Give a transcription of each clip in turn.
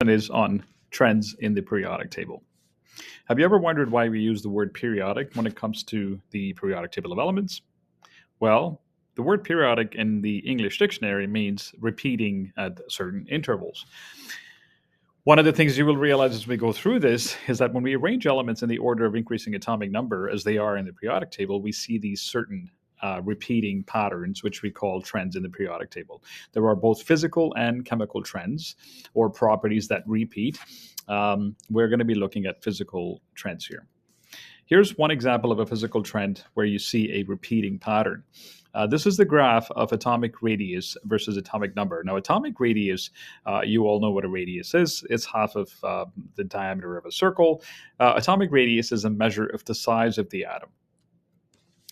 Is on trends in the periodic table. Have you ever wondered why we use the word periodic when it comes to the periodic table of elements? Well, the word periodic in the English dictionary means repeating at certain intervals. One of the things you will realize as we go through this is that when we arrange elements in the order of increasing atomic number as they are in the periodic table, we see these certain repeating patterns, which we call trends in the periodic table. There are both physical and chemical trends or properties that repeat. We're going to be looking at physical trends here. Here's one example of a physical trend where you see a repeating pattern. This is the graph of atomic radius versus atomic number. Now, atomic radius, you all know what a radius is. It's half of the diameter of a circle. Atomic radius is a measure of the size of the atom.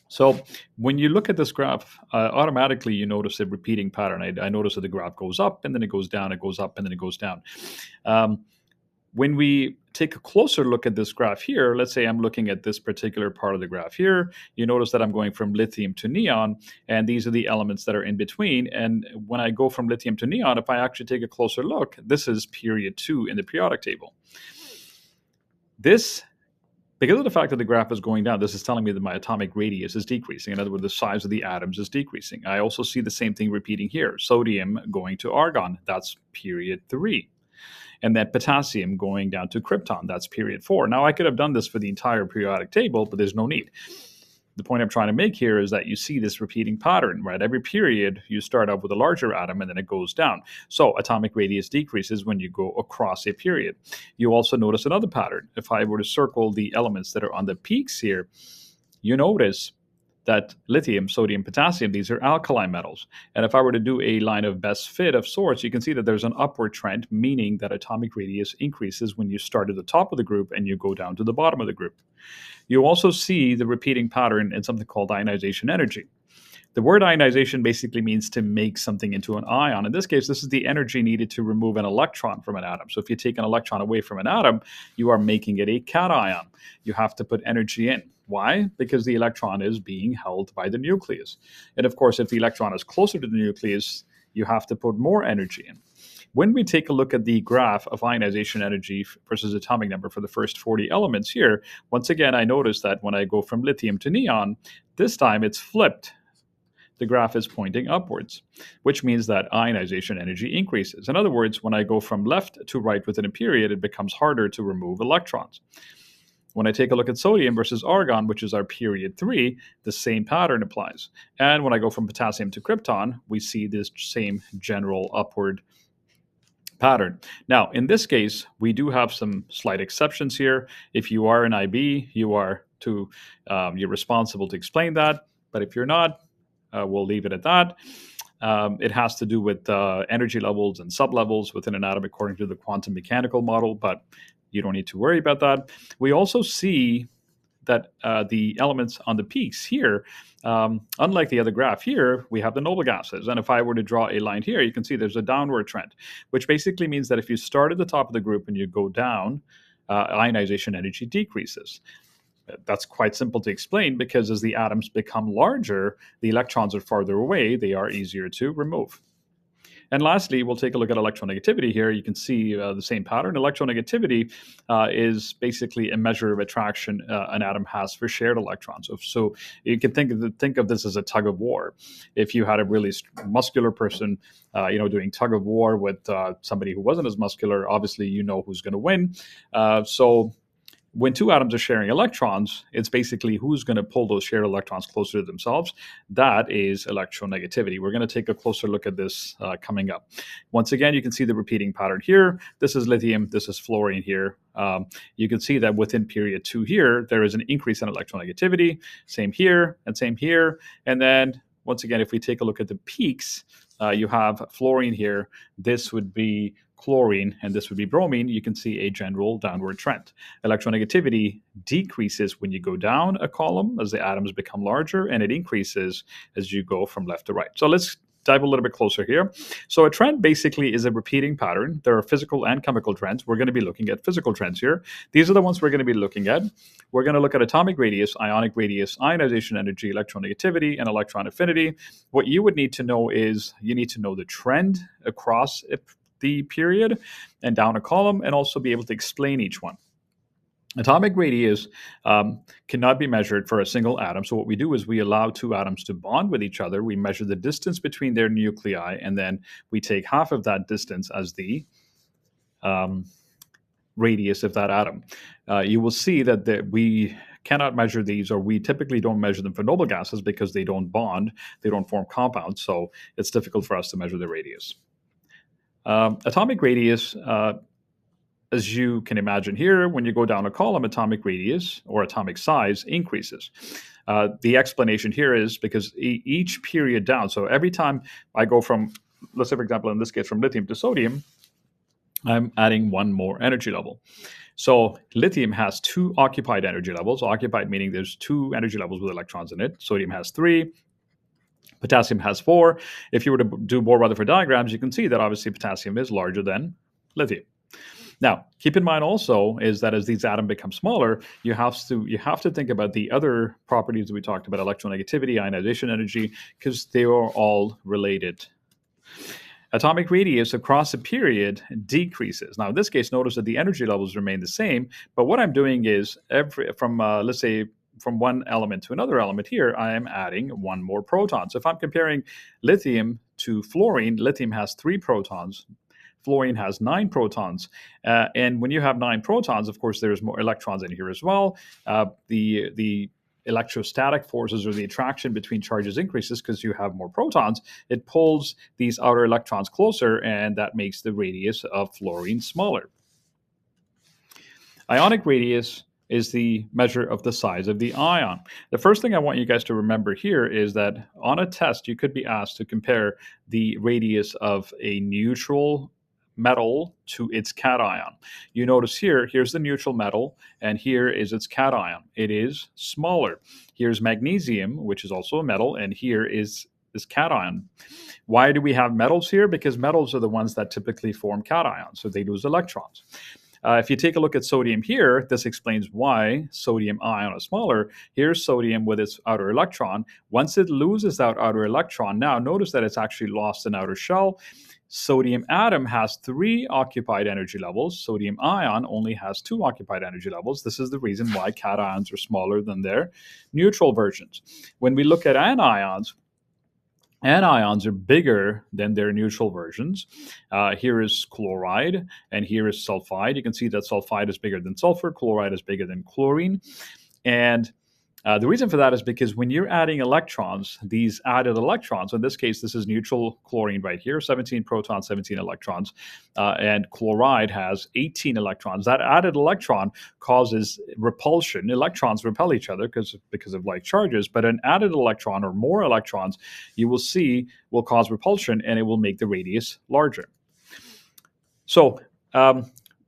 So when you look at this graph, automatically you notice a repeating pattern. I notice that the graph goes up and then it goes down, it goes up and then it goes down. When we take a closer look at this graph here, let's say I'm looking at this particular part of the graph here, you notice that I'm going from lithium to neon, and these are the elements that are in between. And when I go from lithium to neon, if I actually take a closer look, this is period 2 in the periodic table. This, because of the fact that the graph is going down, this is telling me that my atomic radius is decreasing. In other words, the size of the atoms is decreasing. I also see the same thing repeating here. Sodium going to argon, that's period 3. And then potassium going down to krypton, that's period 4. Now, I could have done this for the entire periodic table, but there's no need. The point I'm trying to make here is that you see this repeating pattern, right? Every period, you start out with a larger atom and then it goes down. So atomic radius decreases when you go across a period. You also notice another pattern. If I were to circle the elements that are on the peaks here, you notice that lithium, sodium, potassium, these are alkali metals. And if I were to do a line of best fit of sorts, you can see that there's an upward trend, meaning that atomic radius increases when you start at the top of the group and you go down to the bottom of the group. You also see the repeating pattern in something called ionization energy. The word ionization basically means to make something into an ion. In this case, this is the energy needed to remove an electron from an atom. So if you take an electron away from an atom, you are making it a cation. You have to put energy in. Why? Because the electron is being held by the nucleus. And of course, if the electron is closer to the nucleus, you have to put more energy in. When we take a look at the graph of ionization energy versus atomic number for the first 40 elements here, once again, I notice that when I go from lithium to neon, this time it's flipped. The graph is pointing upwards, which means that ionization energy increases. In other words, when I go from left to right within a period, it becomes harder to remove electrons. When I take a look at sodium versus argon, which is our period 3, the same pattern applies. And when I go from potassium to krypton, we see this same general upward pattern. Now, in this case, we do have some slight exceptions here. If you are an IB, you're responsible to explain that. But if you're not, we'll leave it at that. It has to do with energy levels and sublevels within an atom according to the quantum mechanical model, but you don't need to worry about that. We also see that the elements on the peaks here, unlike the other graph here, we have the noble gases. And if I were to draw a line here, you can see there's a downward trend, which basically means that if you start at the top of the group and you go down, ionization energy decreases. That's quite simple to explain because as the atoms become larger, the electrons are farther away, they are easier to remove. And lastly, we'll take a look at electronegativity here. You can see the same pattern. Electronegativity is basically a measure of attraction an atom has for shared electrons. So you can think of this as a tug of war. If you had a really muscular person, doing tug of war with somebody who wasn't as muscular, obviously you know who's going to win. So when two atoms are sharing electrons, it's basically who's going to pull those shared electrons closer to themselves. That is electronegativity. We're going to take a closer look at this coming up. Once again, you can see the repeating pattern here. This is lithium. This is fluorine here. You can see that within period 2 here, there is an increase in electronegativity. Same here and same here. And then once again, if we take a look at the peaks, you have fluorine here. This would be chlorine, and this would be bromine. You can see a general downward trend. Electronegativity decreases when you go down a column as the atoms become larger, and it increases as you go from left to right. So let's dive a little bit closer here. So a trend basically is a repeating pattern. There are physical and chemical trends. We're going to be looking at physical trends here. These are the ones we're going to be looking at. We're going to look at atomic radius, ionic radius, ionization energy, electronegativity, and electron affinity. What you would need to know is you need to know the trend across the period and down a column, and also be able to explain each one. Atomic radius cannot be measured for a single atom. So what we do is we allow two atoms to bond with each other. We measure the distance between their nuclei, and then we take half of that distance as the radius of that atom. You will see that we cannot measure these, or we typically don't measure them for noble gases because they don't bond, they don't form compounds, so it's difficult for us to measure the radius. Atomic radius, as you can imagine here, when you go down a column, atomic radius or atomic size increases. The explanation here is because each period down, so every time I go from, let's say for example in this case from lithium to sodium, I'm adding one more energy level. So lithium has 2 occupied energy levels. Occupied meaning there's 2 energy levels with electrons in it. Sodium has 3. Potassium has 4. If you were to do Bohr-Rutherford diagrams, you can see that obviously potassium is larger than lithium. Now, keep in mind also is that as these atoms become smaller, you have to think about the other properties that we talked about, electronegativity, ionization energy, because they are all related. Atomic radius across a period decreases. Now, in this case, notice that the energy levels remain the same, but what I'm doing is let's say, from one element to another element here, I am adding one more proton. So if I'm comparing lithium to fluorine, lithium has 3 protons, fluorine has 9 protons. And when you have 9 protons, of course, there's more electrons in here as well. The electrostatic forces or the attraction between charges increases because you have more protons. It pulls these outer electrons closer, and that makes the radius of fluorine smaller. Ionic radius is the measure of the size of the ion. The first thing I want you guys to remember here is that on a test, you could be asked to compare the radius of a neutral metal to its cation. You notice here's the neutral metal, and here is its cation. It is smaller. Here's magnesium, which is also a metal, and here is this cation. Why do we have metals here? Because metals are the ones that typically form cations, so they lose electrons. If you take a look at sodium here, this explains why sodium ion is smaller. Here's sodium with its outer electron. Once it loses that outer electron, now notice that it's actually lost an outer shell. Sodium atom has 3 occupied energy levels. Sodium ion only has 2 occupied energy levels. This is the reason why cations are smaller than their neutral versions. When we look at anions are bigger than their neutral versions. Here is chloride, and here is sulfide. You can see that sulfide is bigger than sulfur, chloride is bigger than chlorine. And the reason for that is because when you're adding electrons, these added electrons, in this case, this is neutral chlorine right here, 17 protons, 17 electrons, and chloride has 18 electrons. That added electron causes repulsion. Electrons repel each other because of like charges, but an added electron or more electrons, you will see, will cause repulsion, and it will make the radius larger. So,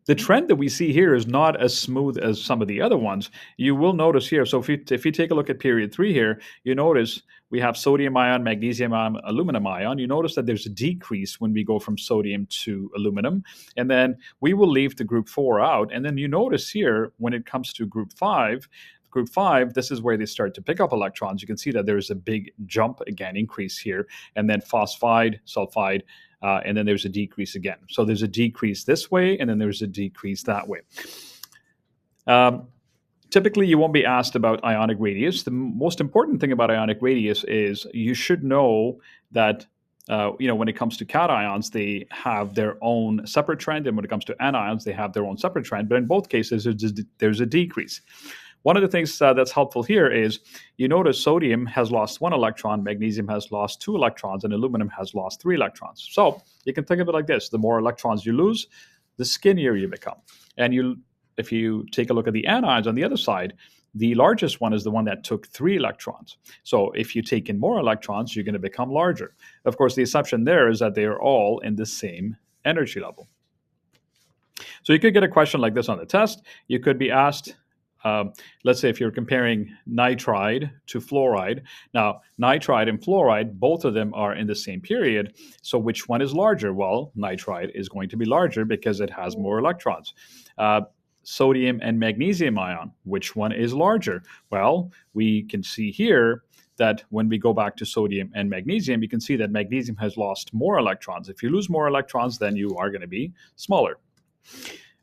the trend that we see here is not as smooth as some of the other ones. You will notice here, so if you take a look at period 3 here, you notice we have sodium ion, magnesium ion, aluminum ion. You notice that there's a decrease when we go from sodium to aluminum. And then we will leave the group 4 out. And then you notice here, when it comes to group 5, this is where they start to pick up electrons. You can see that there's a big jump, again, increase here. And then phosphide, sulfide, and then there's a decrease again. So there's a decrease this way, and then there's a decrease that way. Typically, you won't be asked about ionic radius. The most important thing about ionic radius is you should know that when it comes to cations, they have their own separate trend, and when it comes to anions, they have their own separate trend. But in both cases, there's a decrease. One of the things that's helpful here is you notice sodium has lost 1 electron, magnesium has lost 2 electrons, and aluminum has lost 3 electrons. So you can think of it like this. The more electrons you lose, the skinnier you become. And if you take a look at the anions on the other side, the largest one is the one that took 3 electrons. So if you take in more electrons, you're going to become larger. Of course, the assumption there is that they are all in the same energy level. So you could get a question like this on the test. You could be asked, let's say if you're comparing nitride to fluoride. Now, nitride and fluoride, both of them are in the same period. So which one is larger? Well, nitride is going to be larger because it has more electrons. Sodium and magnesium ion, which one is larger? Well, we can see here that when we go back to sodium and magnesium, you can see that magnesium has lost more electrons. If you lose more electrons, then you are going to be smaller.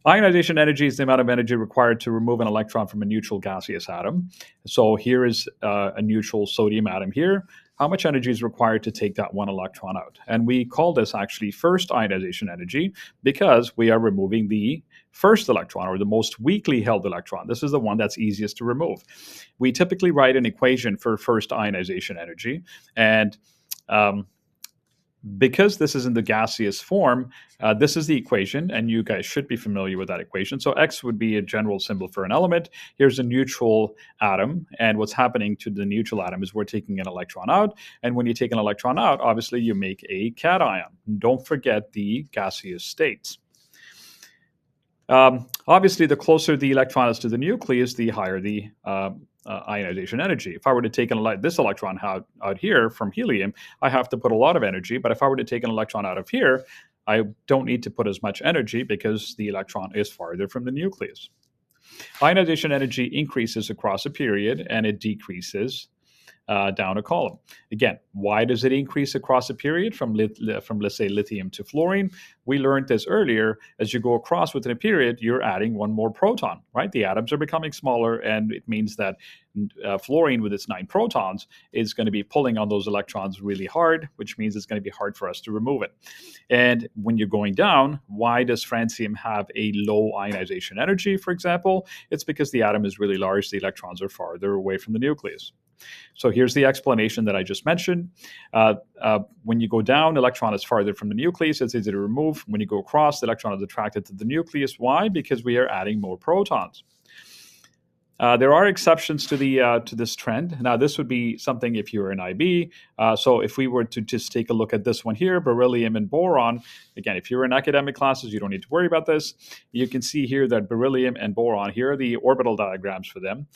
Ionization energy is the amount of energy required to remove an electron from a neutral gaseous atom. So here is a neutral sodium atom here. How much energy is required to take that one electron out? And we call this actually first ionization energy because we are removing the first electron, or the most weakly held electron. This is the one that's easiest to remove. We typically write an equation for first ionization energy, and because this is in the gaseous form, this is the equation, and you guys should be familiar with that equation. So X would be a general symbol for an element. Here's a neutral atom, and what's happening to the neutral atom is we're taking an electron out, and when you take an electron out, obviously you make a cation. Don't forget the gaseous states. Obviously, the closer the electron is to the nucleus, the higher the ionization energy. If I were to take this electron out here from helium, I have to put a lot of energy. But if I were to take an electron out of here, I don't need to put as much energy because the electron is farther from the nucleus. Ionization energy increases across a period, and it decreases down a column. Again, why does it increase across a period from let's say lithium to fluorine? We learned this earlier. As you go across within a period, you're adding one more proton, right? The atoms are becoming smaller, and it means that fluorine with its 9 protons is going to be pulling on those electrons really hard, which means it's going to be hard for us to remove it. And when you're going down, why does francium have a low ionization energy, for example? It's because the atom is really large, the electrons are farther away from the nucleus. So here's the explanation that I just mentioned. When you go down, electron is farther from the nucleus. It's easy to remove. When you go across, the electron is attracted to the nucleus. Why? Because we are adding more protons. There are exceptions to this trend. Now, this would be something if you were an IB. So if we were to just take a look at this one here, beryllium and boron, again, if you're in academic classes, you don't need to worry about this. You can see here that beryllium and boron, here are the orbital diagrams for them.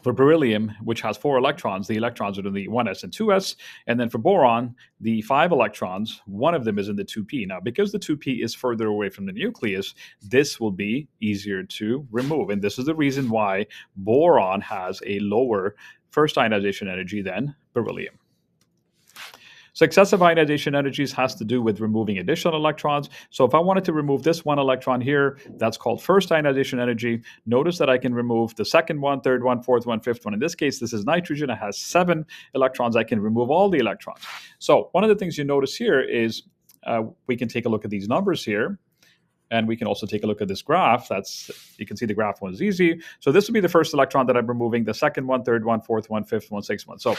For beryllium, which has 4 electrons, the electrons are in the 1s and 2s. And then for boron, the 5 electrons, one of them is in the 2p. Now, because the 2p is further away from the nucleus, this will be easier to remove. And this is the reason why boron has a lower first ionization energy than beryllium. So excessive ionization energies has to do with removing additional electrons. So if I wanted to remove this one electron here, that's called first ionization energy. Notice that I can remove the second one, third one, fourth one, fifth one. In this case, this is nitrogen. It has 7 electrons. I can remove all the electrons. So one of the things you notice here is we can take a look at these numbers here. And we can also take a look at this graph. You can see the graph one is easy. So this would be the first electron that I'm removing, the second one, third one, fourth one, fifth one, sixth one. So,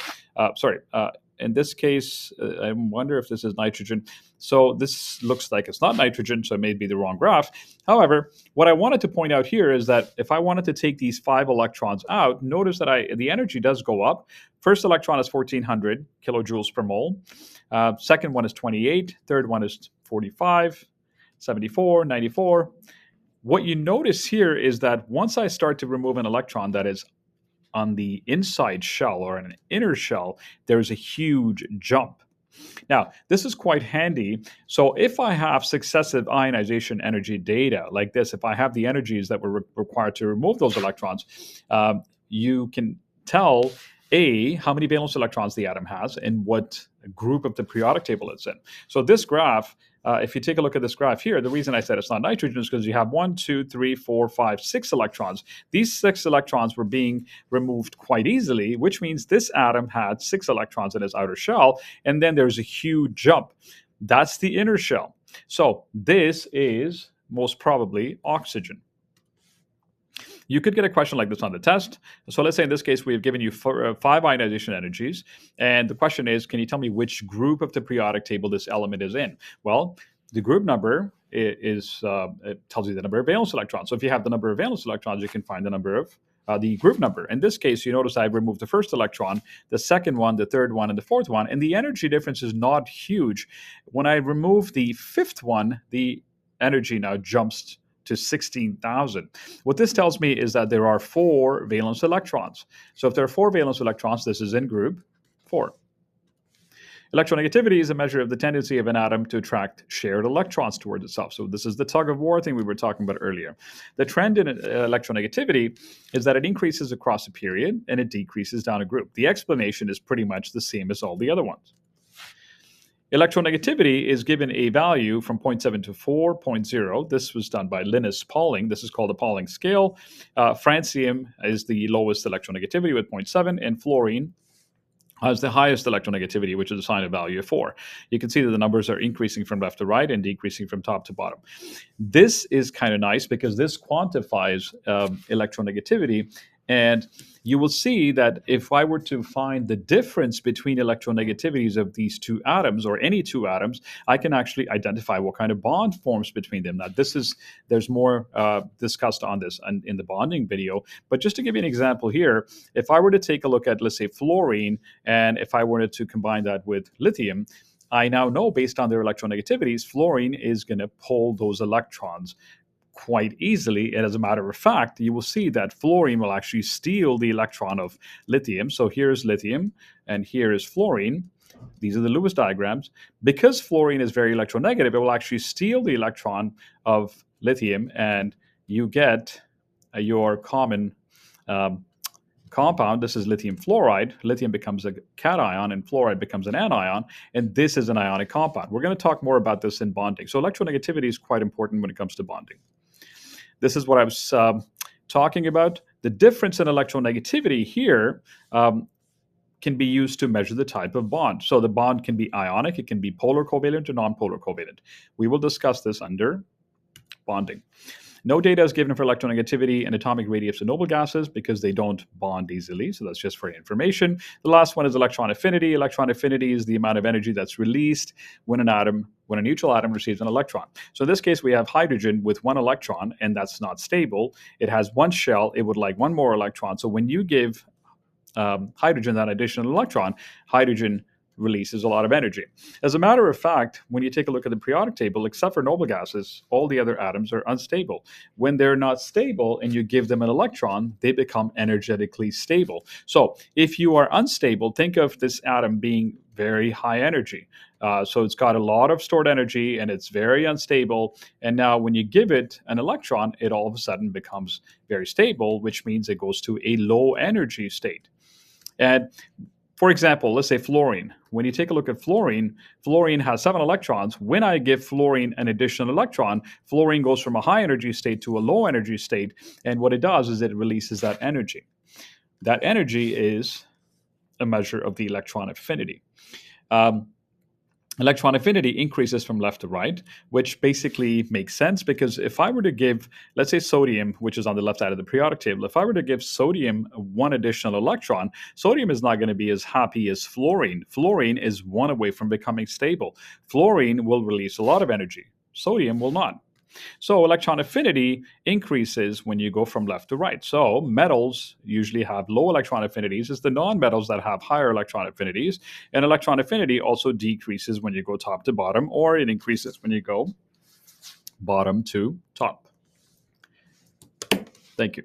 in this case, I wonder if this is nitrogen. So this looks like it's not nitrogen, so it may be the wrong graph. However, what I wanted to point out here is that if I wanted to take these 5 electrons out, notice that the energy does go up. First electron is 1400 kilojoules per mole. Second one is 28. Third one is 45. 74, 94. What you notice here is that once I start to remove an electron that is on the inside shell or an inner shell, there's a huge jump. Now, this is quite handy. So if I have successive ionization energy data like this, if I have the energies that were required to remove those electrons, you can tell how many valence electrons the atom has and what group of the periodic table it's in. So this graph, if you take a look at this graph here, the reason I said it's not nitrogen is because you have 1, 2, 3, 4, 5, 6 electrons. These 6 electrons were being removed quite easily, which means this atom had 6 electrons in its outer shell, and then there's a huge jump. That's the inner shell. So this is most probably oxygen. You could get a question like this on the test. So let's say in this case, we have given you 5 ionization energies. And the question is, can you tell me which group of the periodic table this element is in? Well, the group number it tells you the number of valence electrons. So if you have the number of valence electrons, you can find the number of the group number. In this case, you notice I removed the first electron, the second one, the third one, and the fourth one. And the energy difference is not huge. When I remove the 5th one, the energy now jumps to 16,000. What this tells me is that there are 4 valence electrons. So if there are 4 valence electrons, this is in group 4. Electronegativity is a measure of the tendency of an atom to attract shared electrons towards itself. So this is the tug of war thing we were talking about earlier. The trend in electronegativity is that it increases across a period and it decreases down a group. The explanation is pretty much the same as all the other ones. Electronegativity is given a value from 0.7 to 4.0. This was done by Linus Pauling. This is called the Pauling scale. Francium is the lowest electronegativity with 0.7, and fluorine has the highest electronegativity, which is assigned a value of 4. You can see that the numbers are increasing from left to right and decreasing from top to bottom. This is kind of nice because this quantifies electronegativity. And you will see that if I were to find the difference between electronegativities of these two atoms or any two atoms, I can actually identify what kind of bond forms between them. Now, there's more discussed on this in the bonding video, but just to give you an example here, if I were to take a look at, let's say, fluorine, and if I wanted to combine that with lithium, I now know based on their electronegativities, fluorine is going to pull those electrons quite easily. And as a matter of fact, you will see that fluorine will actually steal the electron of lithium. So here's lithium and here is fluorine. These are the Lewis diagrams. Because fluorine is very electronegative, it will actually steal the electron of lithium, and you get your common compound. This is lithium fluoride. Lithium becomes a cation and fluoride becomes an anion, and this is an ionic compound. We're going to talk more about this in bonding. So electronegativity is quite important when it comes to bonding. This is what I was talking about. The difference in electronegativity here can be used to measure the type of bond. So the bond can be ionic, it can be polar covalent or non-polar covalent. We will discuss this under bonding. No data is given for electronegativity and atomic radius of noble gases because they don't bond easily. So that's just for information. The last one is electron affinity. Electron affinity is the amount of energy that's released when a neutral atom receives an electron. So in this case, we have hydrogen with one electron, and that's not stable. It has one shell. It would like one more electron. So when you give hydrogen that additional electron, hydrogen releases a lot of energy. As a matter of fact, when you take a look at the periodic table, except for noble gases, all the other atoms are unstable. When they're not stable and you give them an electron, they become energetically stable. So if you are unstable, think of this atom being very high energy. So it's got a lot of stored energy and it's very unstable. And now when you give it an electron, it all of a sudden becomes very stable, which means it goes to a low energy state. And for example, let's say fluorine. When you take a look at fluorine, fluorine has 7 electrons. When I give fluorine an additional electron, fluorine goes from a high energy state to a low energy state. And what it does is it releases that energy. That energy is a measure of the electron affinity. Electron affinity increases from left to right, which basically makes sense because if I were to give, let's say sodium, which is on the left side of the periodic table, if I were to give sodium one additional electron, sodium is not going to be as happy as fluorine. Fluorine is one away from becoming stable. Fluorine will release a lot of energy. Sodium will not. So electron affinity increases when you go from left to right. So metals usually have low electron affinities. It's the non-metals that have higher electron affinities. And electron affinity also decreases when you go top to bottom, or it increases when you go bottom to top. Thank you.